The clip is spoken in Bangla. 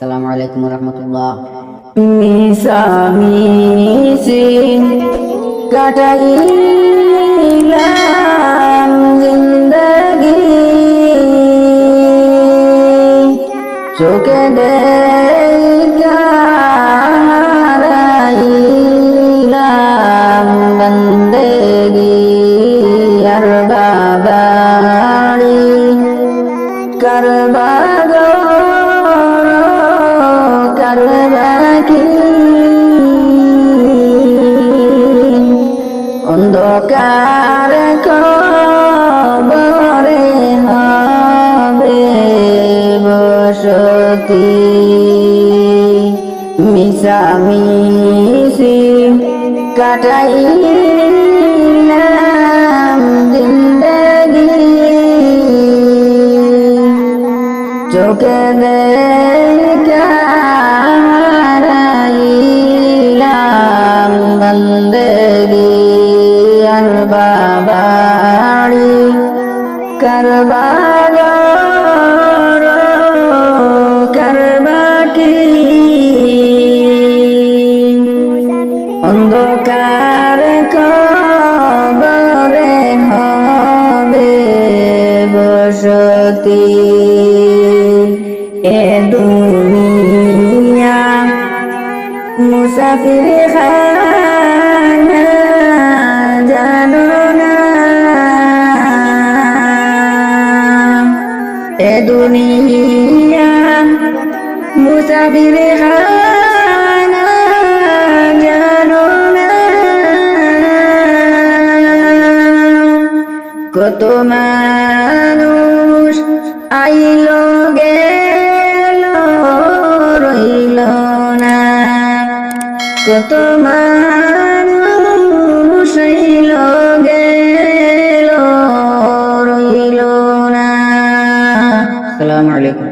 আসসালামু আলাইকুম রহমতুল্লাহ। মিশামিশি কাটাইলাম জিন্দগি, চোখে দেখা হারাইলাম বন্দেগি। আর বাবাড়ি করবা গো করবা কি, অন্ধকার কবরে হবে বসতি। মিশামিশি কাটাইলাম জিন্দগি, চোখে দেখা হারাইলাম বন্দেগি। আর বাবাড়ি করবা গো করবা কি, অন্ধকার কবরে হবে বসতি। এ দুনিয়া মুসাফির খানা জানো না, এ দুনিয়া মুসাফির খানা জানো না। কত মানুষ আইলো গেল রইল না, কত মানুষ আইলো গেল রইল না। আসসালামু আলাইকুম।